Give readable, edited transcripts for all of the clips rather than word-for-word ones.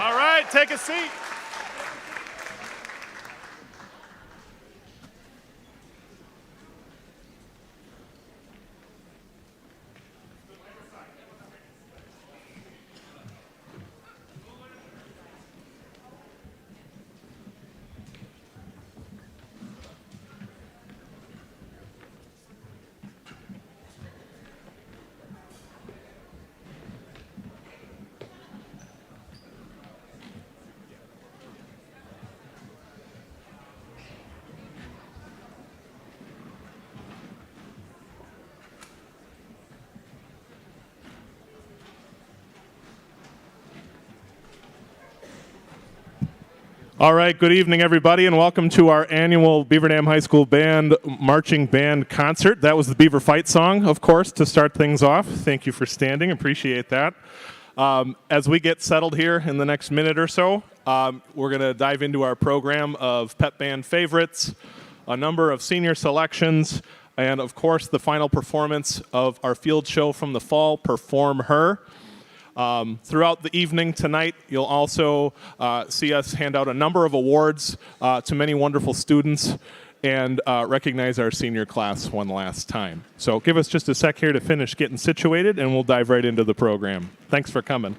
All right, take a seat. All right, good evening, everybody, and welcome to our annual Beaver Dam High School Band Marching Band Concert. That was the Beaver Fight song, of course, to start things off. Thank you for standing. Appreciate that. As we get settled here in the next minute or so, we're going to dive into our program of pep band favorites, a number of senior selections, and, of course, the final performance of our field show from the fall, Perform Her. Throughout the evening tonight, you'll also see us hand out a number of awards to many wonderful students and recognize our senior class one last time. So give us just a sec here to finish getting situated, and we'll dive right into the program. Thanks for coming.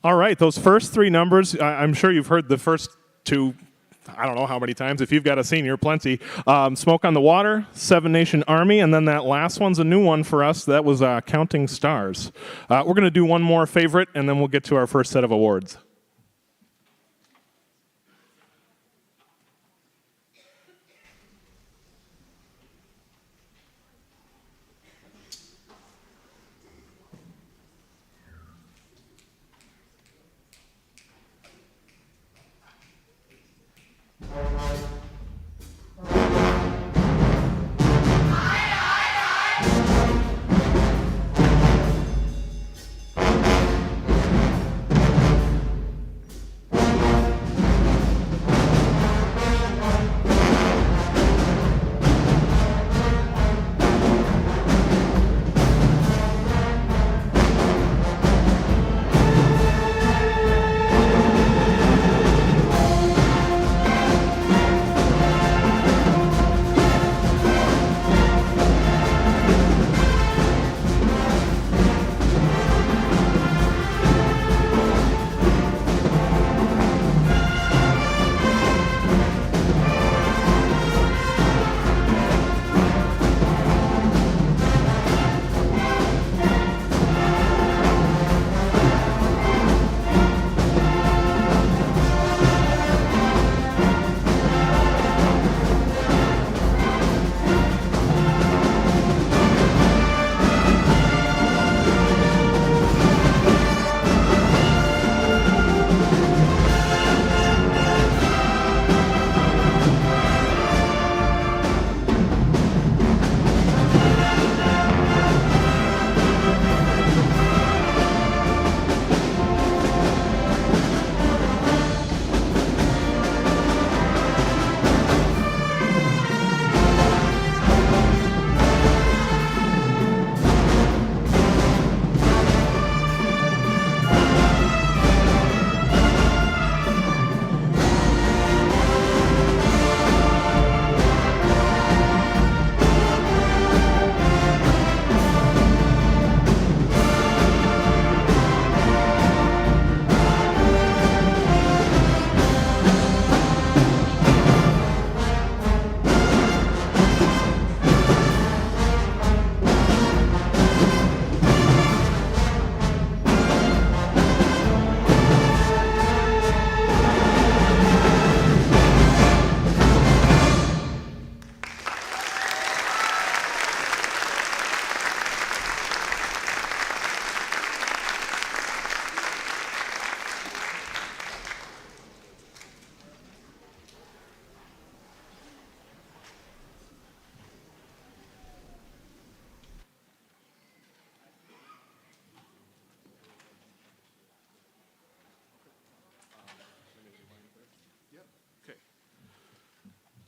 All right, those first three numbers, I'm sure you've heard the first two, I don't know how many times. If you've got a senior, plenty. Smoke on the Water, Seven Nation Army, and then that last one's a new one for us. That was Counting Stars. We're going to do one more favorite, and then we'll get to our first set of awards.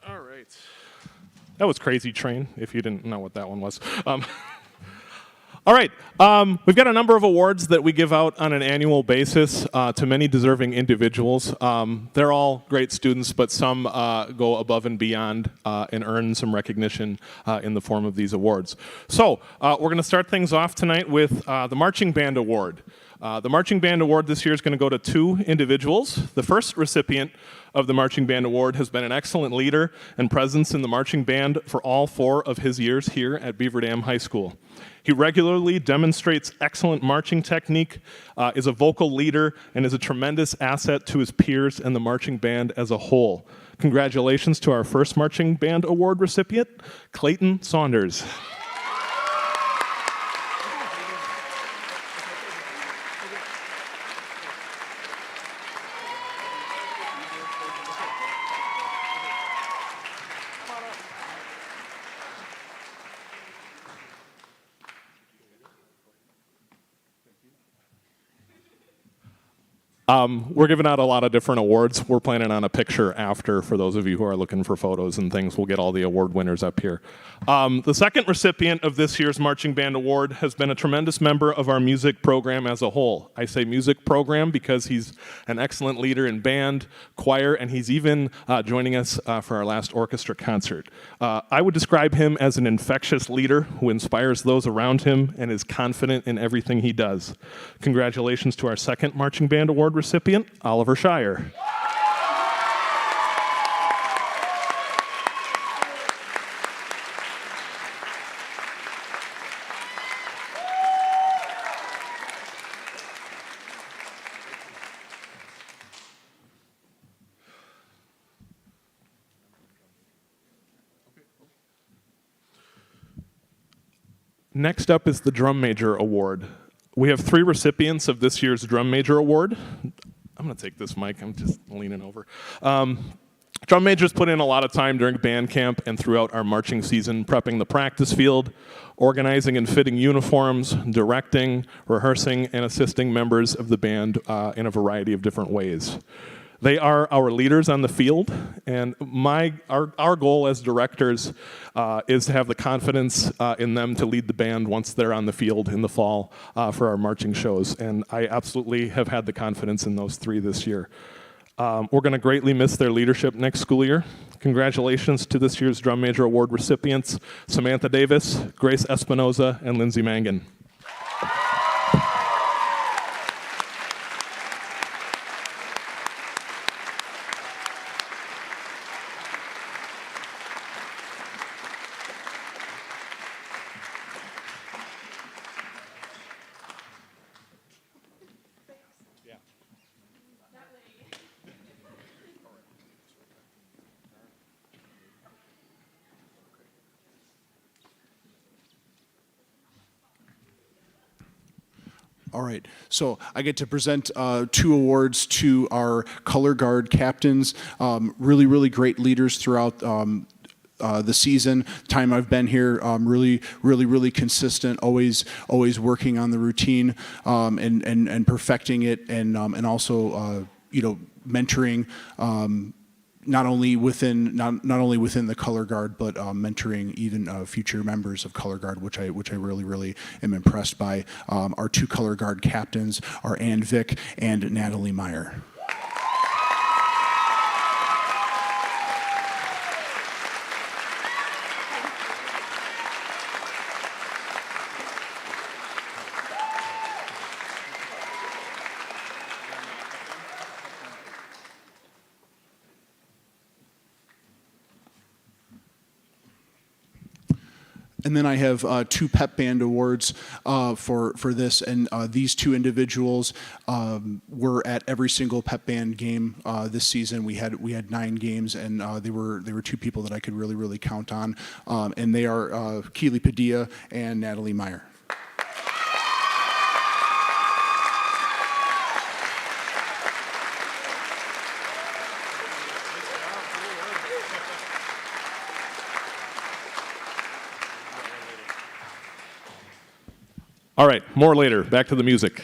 All right. That was Crazy Train, if you didn't know what that one was. All right. We've got a number of awards that we give out on an annual basis to many deserving individuals. They're all great students, but some go above and beyond and earn some recognition in the form of these awards. So we're going to start things off tonight with the Marching Band Award. The Marching Band Award this year is going to go to two individuals. The first recipient of the Marching Band Award has been an excellent leader and presence in the marching band for all 4 of his years here at Beaver Dam High School. He regularly demonstrates excellent marching technique, is a vocal leader, and is a tremendous asset to his peers and the marching band as a whole. Congratulations to our first Marching Band Award recipient, Clayton Saunders. We're giving out a lot of different awards. We're planning on a picture after for those of you who are looking for photos and things. We'll get all the award winners up here. The second recipient of this year's Marching Band Award has been a tremendous member of our music program as a whole. I say music program because he's an excellent leader in band, choir, and he's even joining us for our last orchestra concert. I would describe him as an infectious leader who inspires those around him and is confident in everything he does. Congratulations to our second Marching Band Award recipient, Oliver Shire. Next up is the Drum Major Award. We have 3 recipients of this year's Drum Major Award. I'm going to take this mic. I'm just leaning over. Drum majors put in a lot of time during band camp and throughout our marching season, prepping the practice field, organizing and fitting uniforms, directing, rehearsing, and assisting members of the band in a variety of different ways. They are our leaders on the field, and our goal as directors is to have the confidence in them to lead the band once they're on the field in the fall for our marching shows, and I absolutely have had the confidence in those 3 this year. We're going to greatly miss their leadership next school year. Congratulations to this year's Drum Major Award recipients, Samantha Davis, Grace Espinoza, and Lindsay Mangan. All right, so I get to present 2 awards to our color guard captains, really great leaders throughout the season. Time I've been here, really consistent, always working on the routine and perfecting it, and also mentoring. Not only within the color guard, but mentoring even future members of color guard, which I really am impressed by. Our 2 color guard captains are Ann Vick and Natalie Meyer. And then I have 2 pep band awards for this, and these 2 individuals were at every single pep band game this season. We had 9 games, and they were 2 people that I could really count on, and they are Keely Padilla and Natalie Meyer. All right, more later. Back to the music.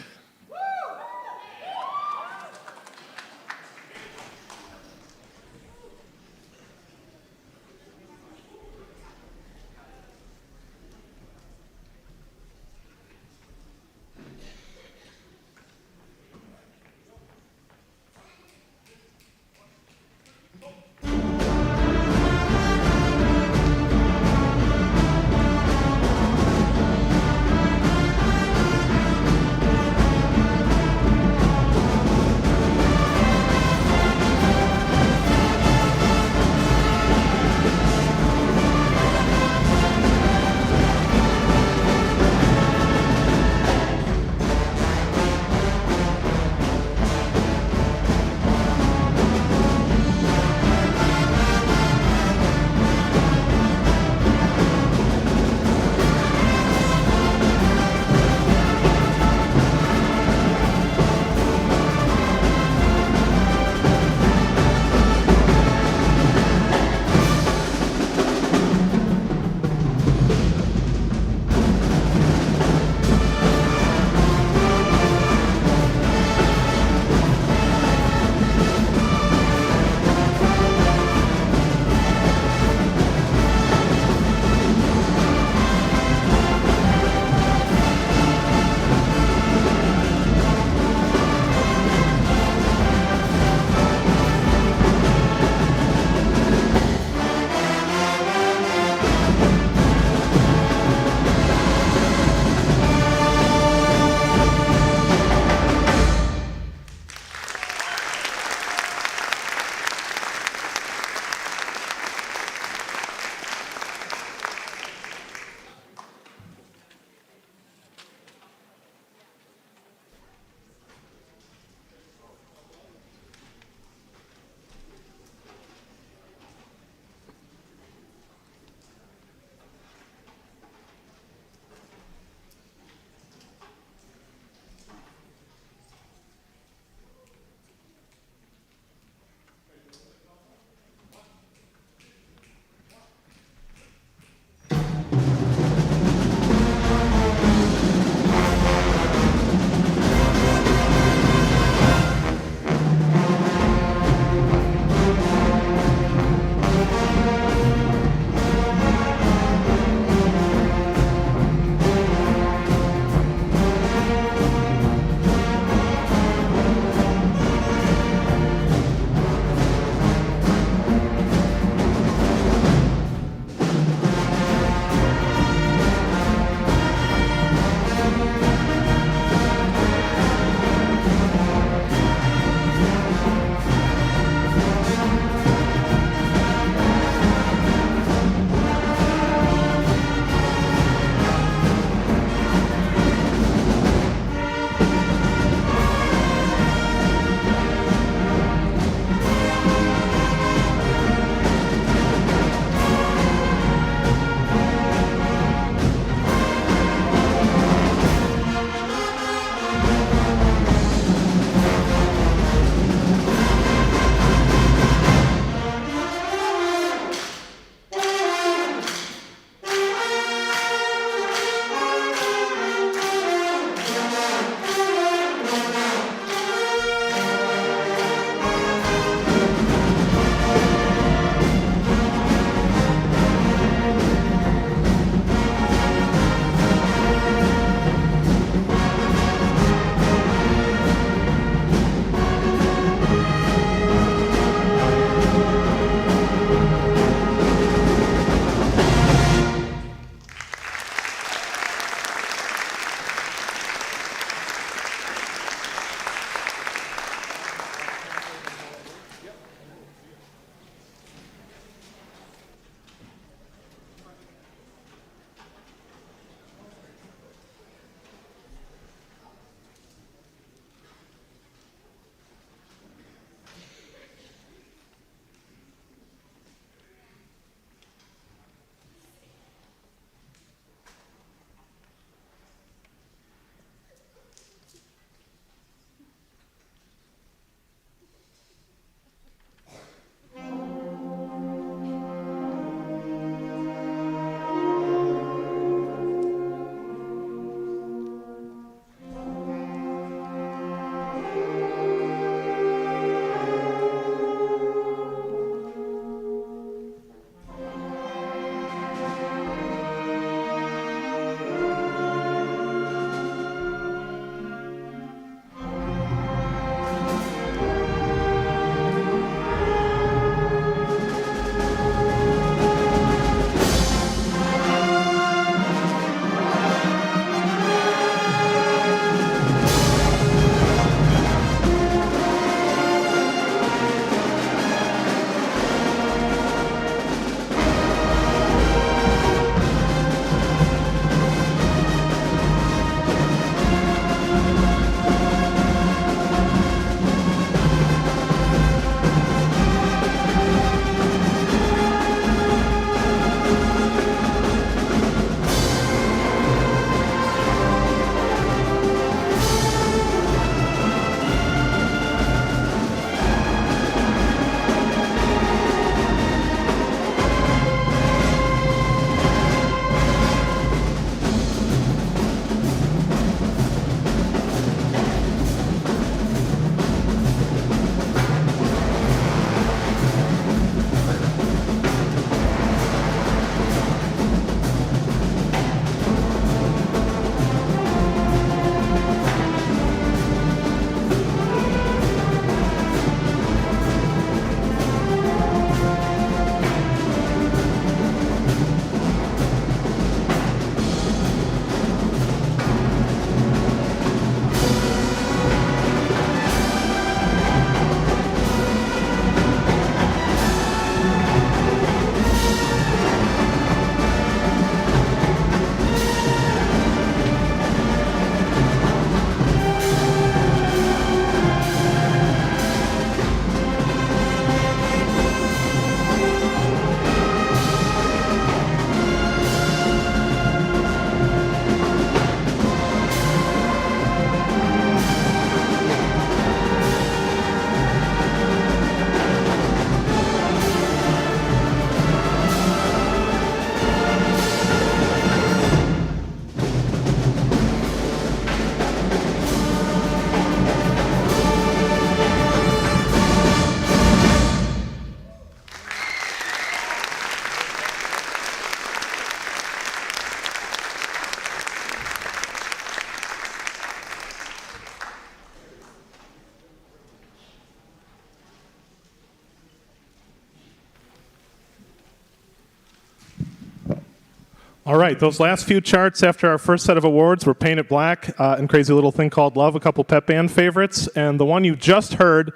All right, those last few charts after our first set of awards were Paint It Black and Crazy Little Thing Called Love, a couple pep band favorites. And the one you just heard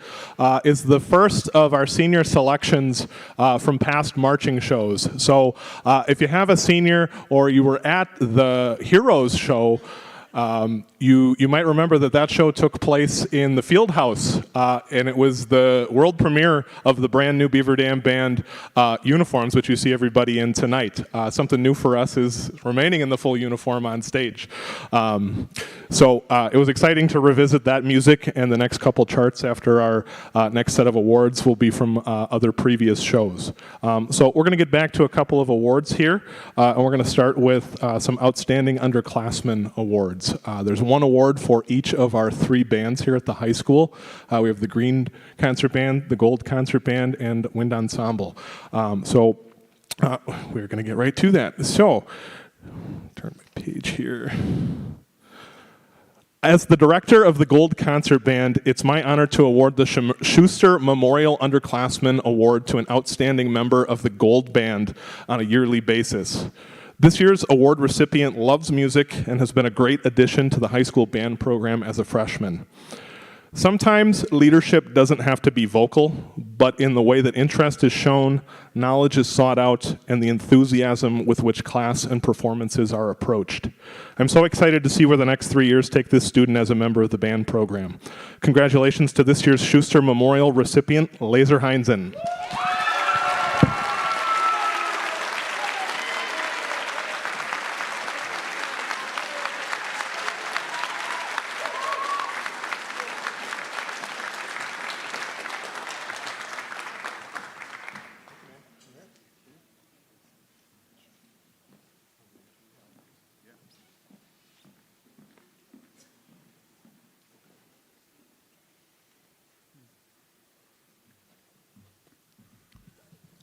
is the first of our senior selections from past marching shows. So if you have a senior or you were at the Heroes show, you might remember that show took place in the field house, and it was the world premiere of the brand new Beaver Dam Band uniforms, which you see everybody in tonight. Something new for us is remaining in the full uniform on stage. So it was exciting to revisit that music, and the next couple charts after our next set of awards will be from other previous shows. So we're going to get back to a couple of awards here, and we're going to start with some outstanding underclassmen awards. There's one award for each of our 3 bands here at the high school. We have the Green Concert Band, the Gold Concert Band, and Wind Ensemble. So we're going to get right to that. So, turn my page here. As the director of the Gold Concert Band, it's my honor to award the Schuster Memorial Underclassmen Award to an outstanding member of the Gold Band on a yearly basis. This year's award recipient loves music and has been a great addition to the high school band program as a freshman. Sometimes leadership doesn't have to be vocal, but in the way that interest is shown, knowledge is sought out, and the enthusiasm with which class and performances are approached. I'm so excited to see where the next 3 years take this student as a member of the band program. Congratulations to this year's Schuster Memorial recipient, Laser Heinzen.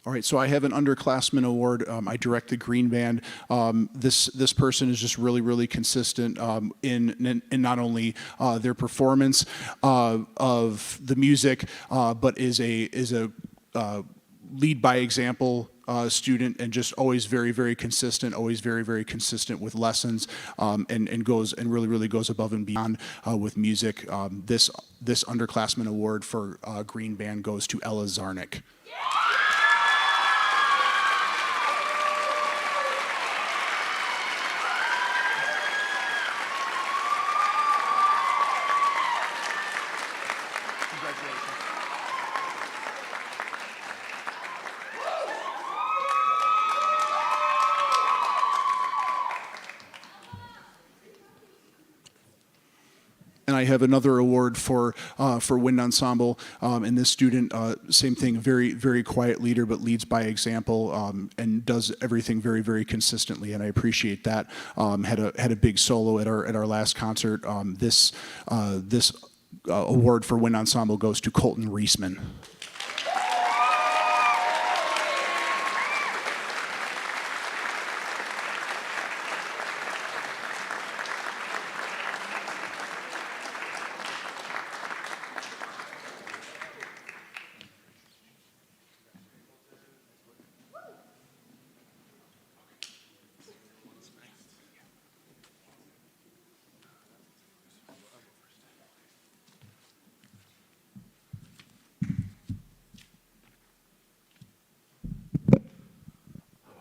All right, so I have an underclassmen award. I direct the Green Band. This person is just really consistent in not only their performance of the music, but is a lead by example student, and just always very consistent, always very consistent with lessons, and really goes above and beyond with music. This underclassmen award for Green Band goes to Ella Zarnick. And I have another award for Wind Ensemble, and this student, same thing, very quiet leader, but leads by example, and does everything very consistently, and I appreciate that. Had a big solo at our last concert. This award for Wind Ensemble goes to Colton Reisman.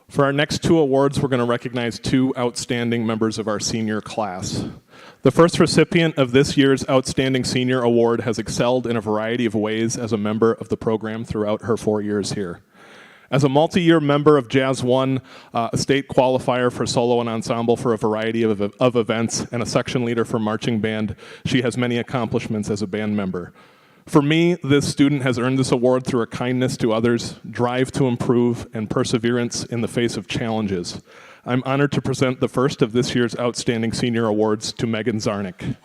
For our next 2 awards, we're going to recognize 2 outstanding members of our senior class. The first recipient of this year's Outstanding Senior Award has excelled in a variety of ways as a member of the program throughout her 4 years here. As a multi-year member of Jazz One, a state qualifier for solo and ensemble for a variety of events, and a section leader for marching band, she has many accomplishments as a band member. For me, this student has earned this award through her kindness to others, drive to improve, and perseverance in the face of challenges. I'm honored to present the first of this year's Outstanding Senior Awards to Megan Zarnick.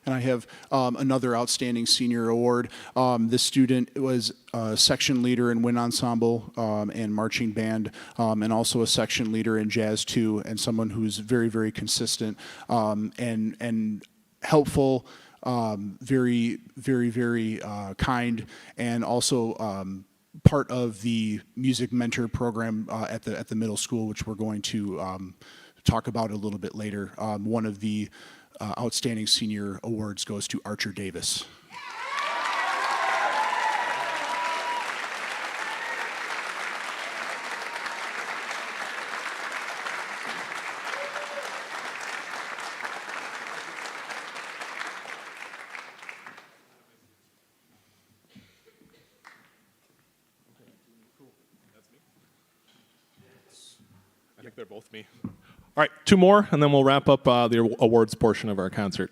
And I have another outstanding senior award. This student was a section leader in wind ensemble and marching band, and also a section leader in jazz too, and someone who's very, very consistent and helpful, very, very, very kind, and also part of the music mentor program at the middle school, which we're going to talk about a little bit later. One of the outstanding senior awards goes to Archer Davis. I think they're both me. All right, two more, and then we'll wrap up the awards portion of our concert.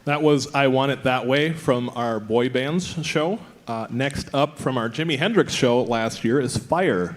That was I Want It That Way from our boy bands show. Next up from our Jimi Hendrix show last year is Fire.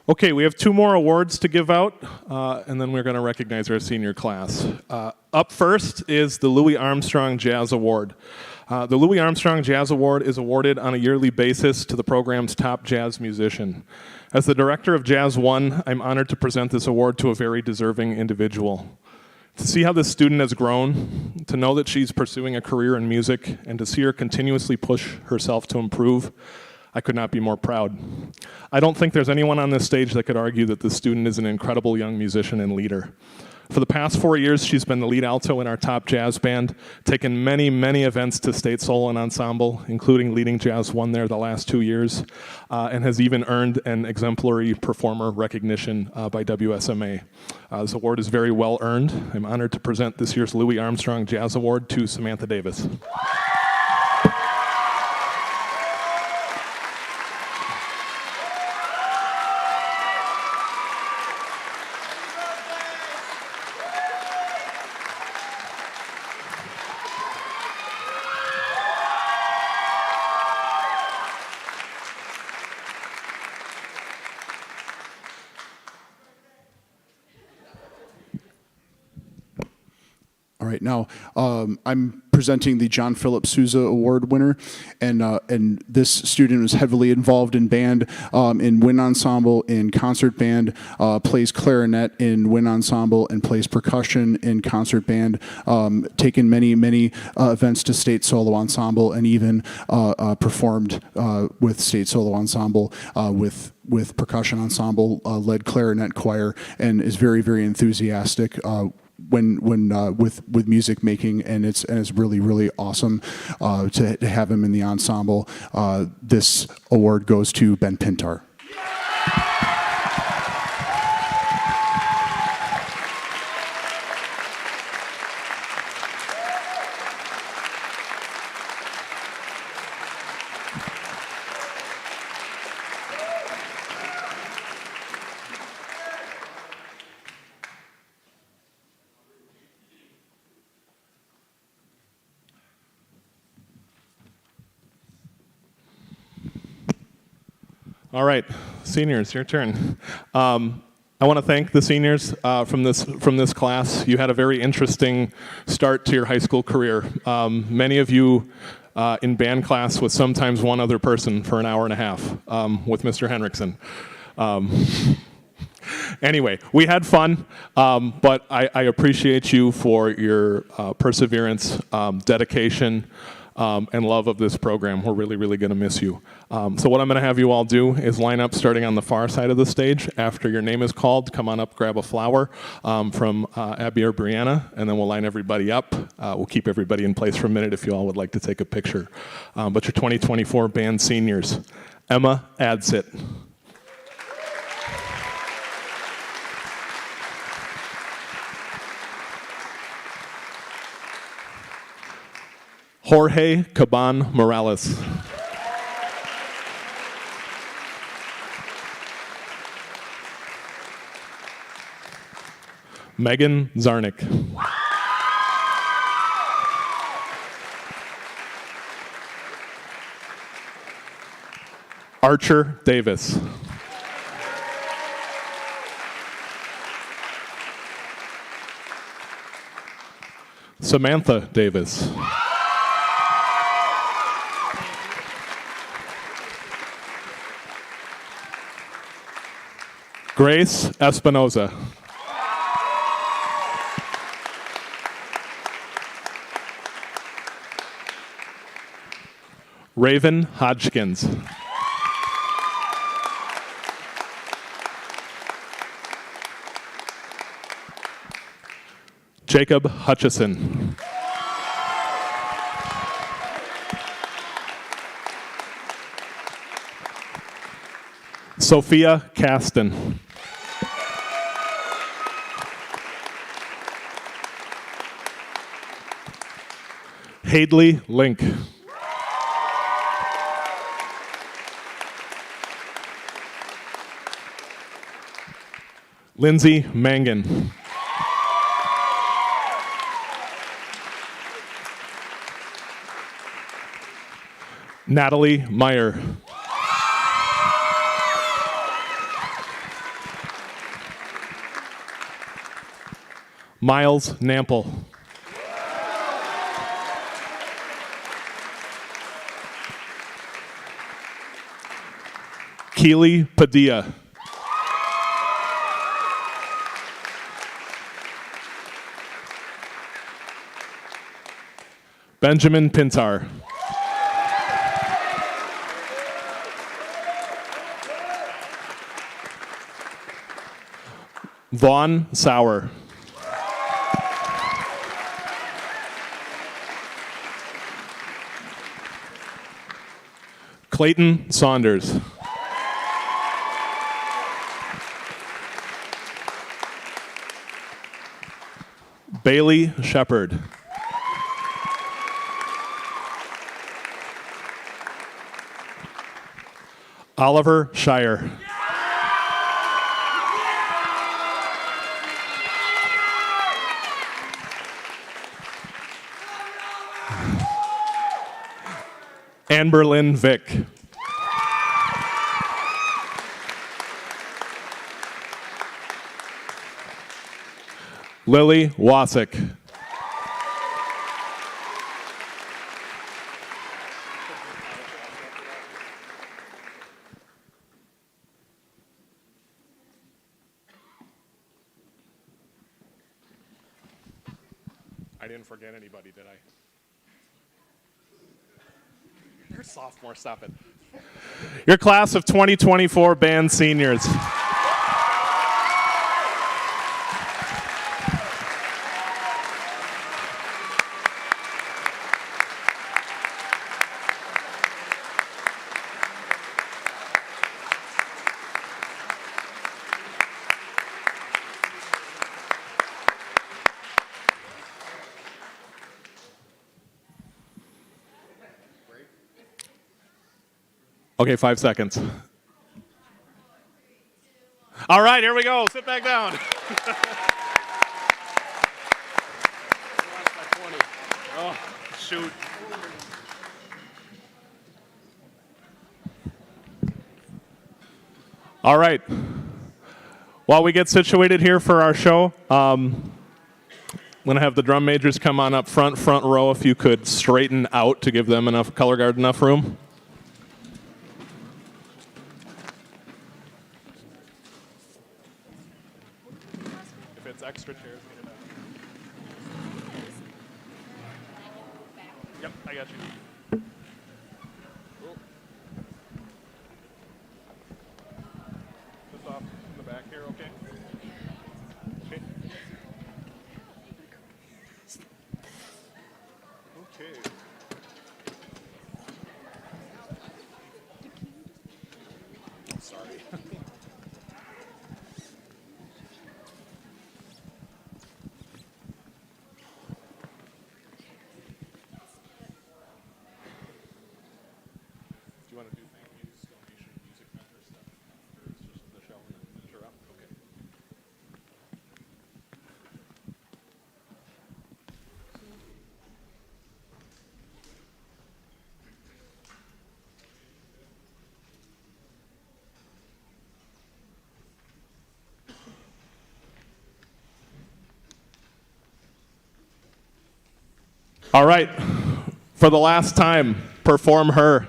Okay, we have 2 more awards to give out, and then we're going to recognize our senior class. Up first is the Louis Armstrong Jazz Award. The Louis Armstrong Jazz Award is awarded on a yearly basis to the program's top jazz musician. As the director of Jazz 1, I'm honored to present this award to a very deserving individual. To see how this student has grown, to know that she's pursuing a career in music, and to see her continuously push herself to improve, I could not be more proud. I don't think there's anyone on this stage that could argue that this student is an incredible young musician and leader. For the past 4 years, she's been the lead alto in our top jazz band, taken many, many events to State Solo and Ensemble, including leading Jazz 1 there the last 2 years, and has even earned an exemplary performer recognition by WSMA. This award is very well earned. I'm honored to present this year's Louis Armstrong Jazz Award to Samantha Davis. All right, now I'm presenting the John Philip Sousa Award winner, and this student was heavily involved in band, in wind ensemble, in concert band, plays clarinet in wind ensemble, and plays percussion in concert band. Taken many events to State Solo Ensemble, and even performed with State Solo Ensemble with percussion ensemble, led clarinet choir, and is very enthusiastic. With music making, and it's really awesome to have him in the ensemble. This award goes to Ben Pintar. All right, seniors, your turn. I want to thank the seniors from this class. You had a very interesting start to your high school career. Many of you in band class with sometimes one other person for an hour and a half with Mr. Henriksen. Anyway, we had fun, but I appreciate you for your perseverance, dedication, and love of this program. We're really going to miss you. So what I'm going to have you all do is line up starting on the far side of the stage. After your name is called, come on up, grab a flower from Abby or Brianna, and then we'll line everybody up. We'll keep everybody in place for a minute if you all would like to take a picture. But your 2024 band seniors, Emma Adsit. Jorge Caban Morales. Megan Zarnick. Archer Davis. Samantha Davis. Grace Espinoza. Raven Hodgkins. Jacob Hutchison. Sophia Caston. Hadley Link. Lindsay Mangan. Natalie Meyer. Miles Nample. Keely Padilla. Benjamin Pintar. Vaughn Sauer. Clayton Saunders. Bailey Shepard. Oliver Shire. Amberlyn Vick. Lily Wasick. I didn't forget anybody, did I? You're a sophomore, stop it. Your class of 2024 band seniors. Okay, 5 seconds. All right, here we go. Sit back down. Oh, shoot. All right. While we get situated here for our show, I'm going to have the drum majors come on up front row if you could straighten out to give them enough, color guard enough room. Extra chairs. Yep, I got you. Just off in the back here, okay? Okay. Okay. Sorry. You want to do thank yous, donation, music vendor stuff? Or it's just the show and finish her up? Okay. All right. For the last time, perform her.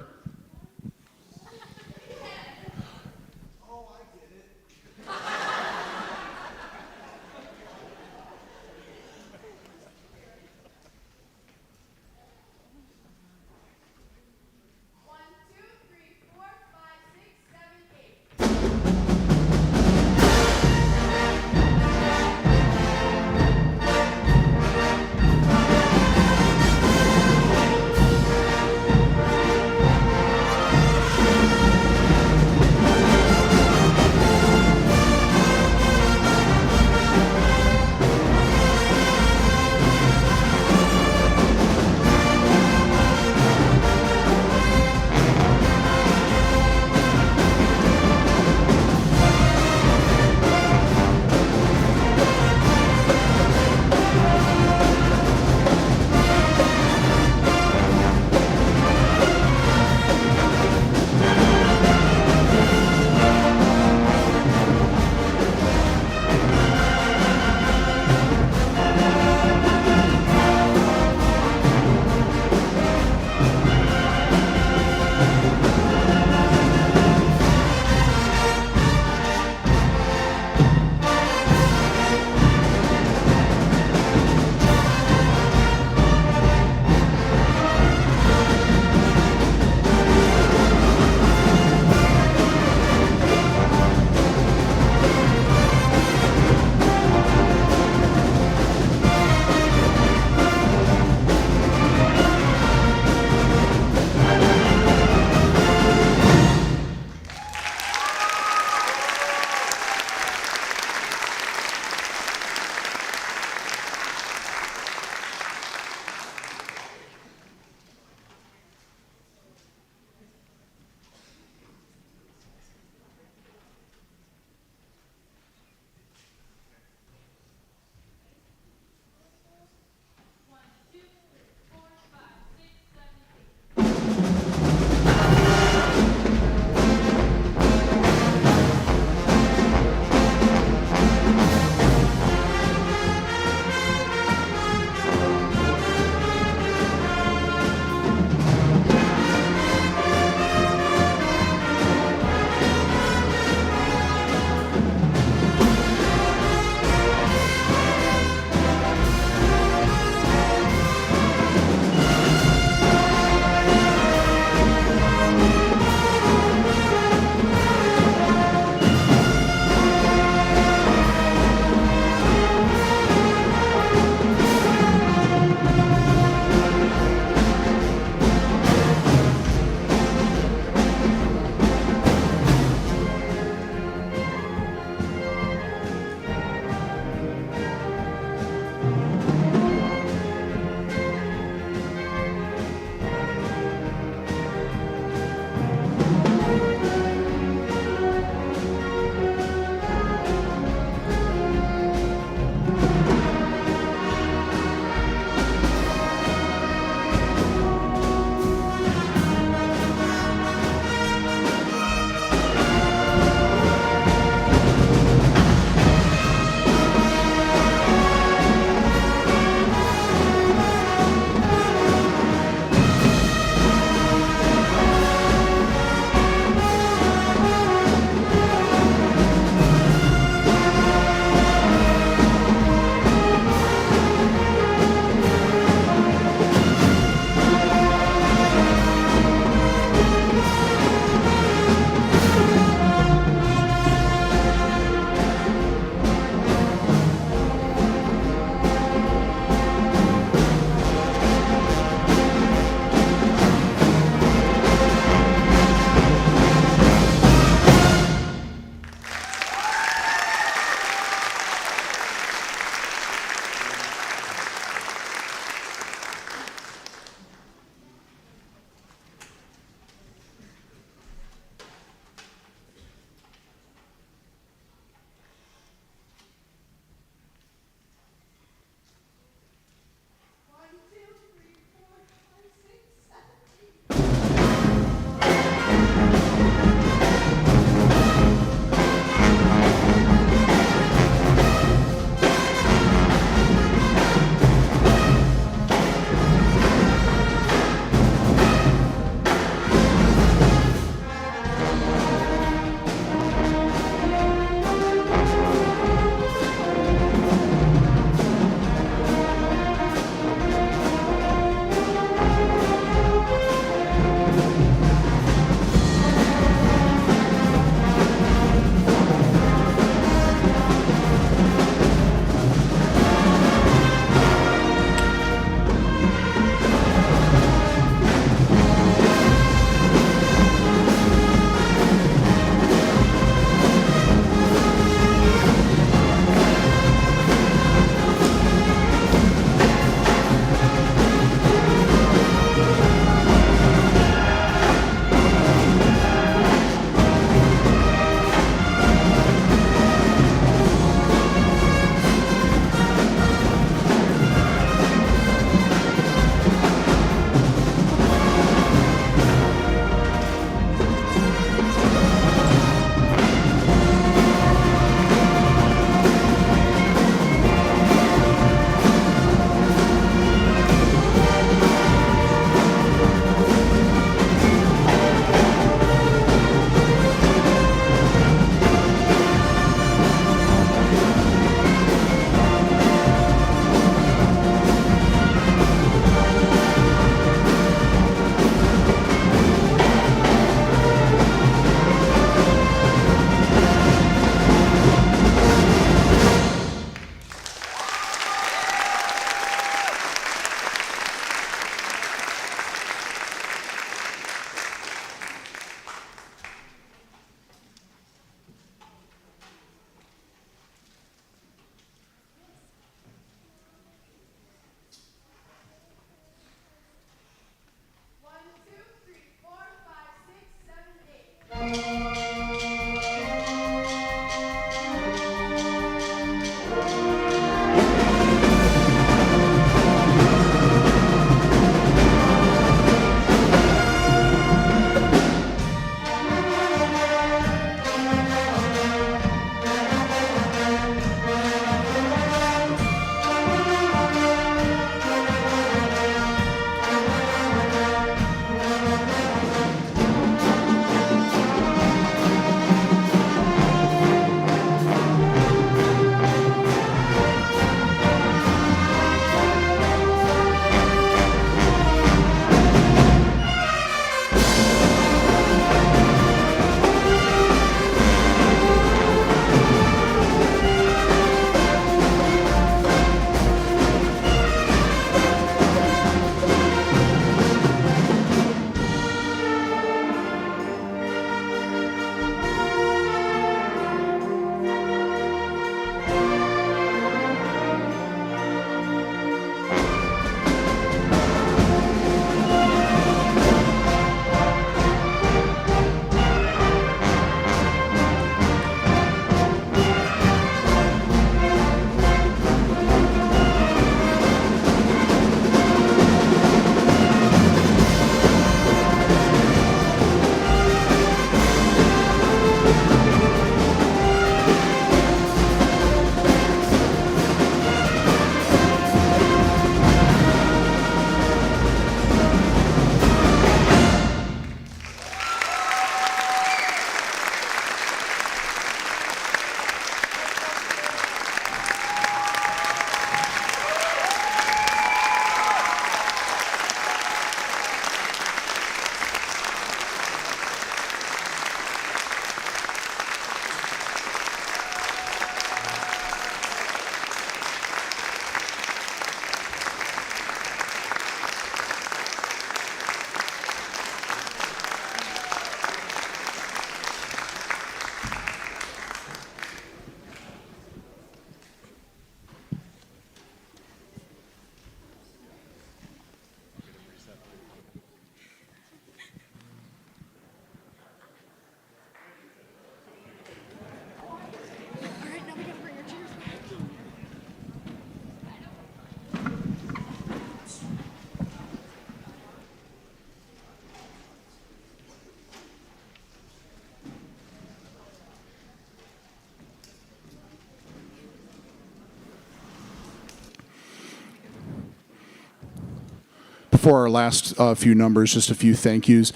before our last few numbers, just a few thank yous.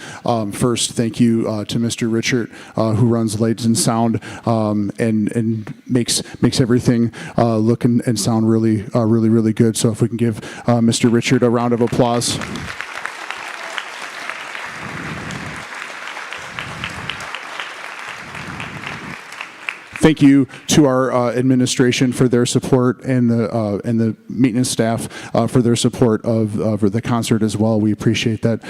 First, thank you to Mr. Richard, who runs Lights and Sound, and makes everything look and sound really good. So if we can give Mr. Richard a round of applause. Thank you to our administration for their support and the maintenance staff for their support of the concert as well. We appreciate that.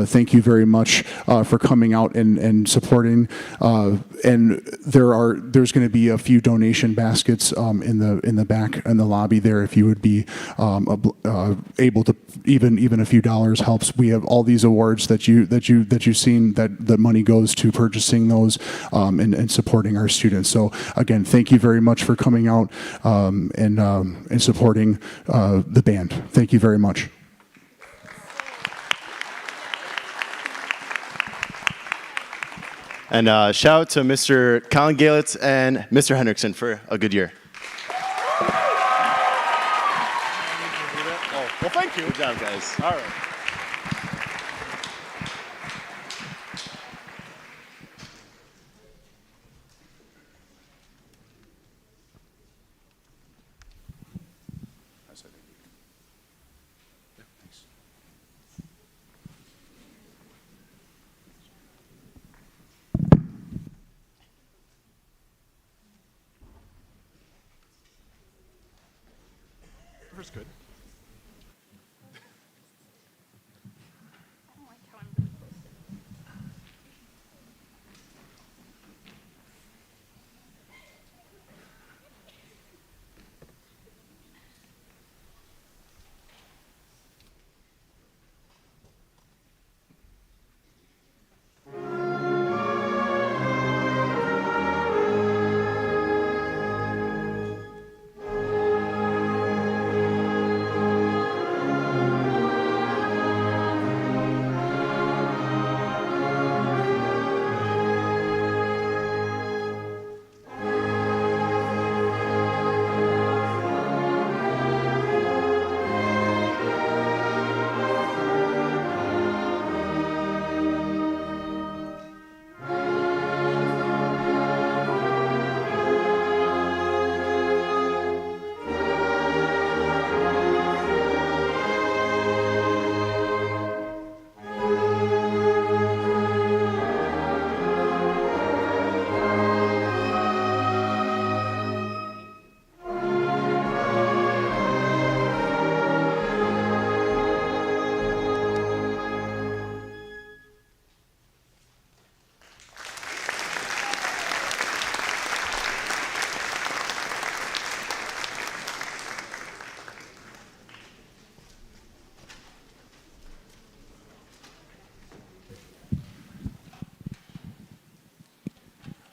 Thank you very much for coming out and supporting. And there's going to be a few donation baskets in the back in the lobby there. If you would be able to, even a few dollars helps. We have all these awards that you've seen that the money goes to purchasing those and supporting our students. So again, thank you very much for coming out and supporting the band. Thank you very much. And shout out to Mr. Colin Galitz and Mr. Hendrickson for a good year. Well, thank you. Good job, guys. All right. First good.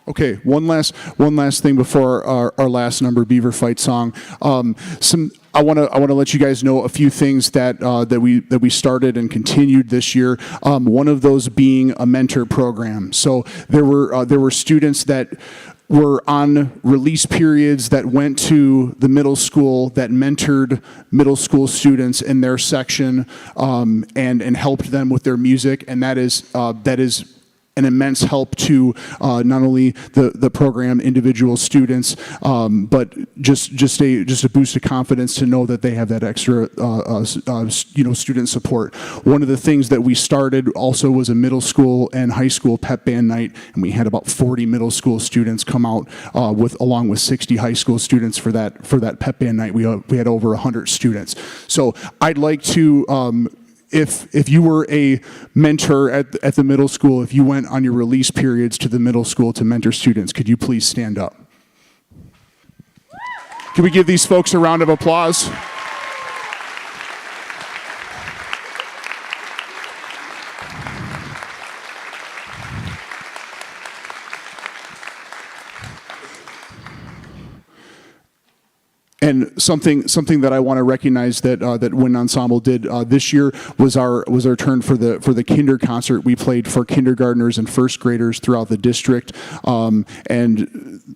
Okay, one last thing before our last number, Beaver Fight song. I want to let you guys know a few things that we started and continued this year. One of those being a mentor program. So there were students that were on release periods that went to the middle school that mentored middle school students in their section and helped them with their music, and that is an immense help to not only the program, individual students, but just a boost of confidence to know that they have that extra student support. One of the things that we started also was a middle school and high school pep band night, and we had about 40 middle school students come out along with 60 high school students for that pep band night. We had over 100 students. So I'd like to. If you were a mentor at the middle school, if you went on your release periods to the middle school to mentor students, could you please stand up? Can we give these folks a round of applause? And something that I want to recognize that that Wind Ensemble did this year was our turn for the kinder concert. We played for kindergartners and first graders throughout the district, and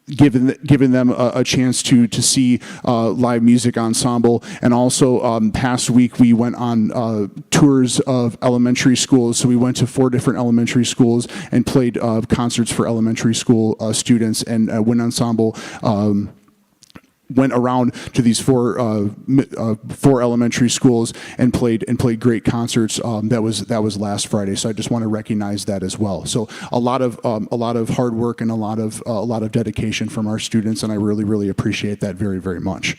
given them a chance to see live music ensemble. And also past week we went on tours of elementary schools. So we went to 4 different elementary schools and played concerts for elementary school students. And Wind Ensemble went around to these 4 elementary schools and played great concerts. That was last Friday. So I just want to recognize that as well. So a lot of hard work and a lot of dedication from our students, and I really appreciate that very, very much.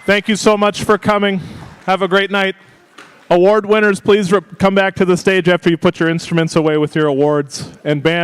Thank you so much for coming. Have a great night. Award winners, please come back to the stage after you put your instruments away with your awards. And band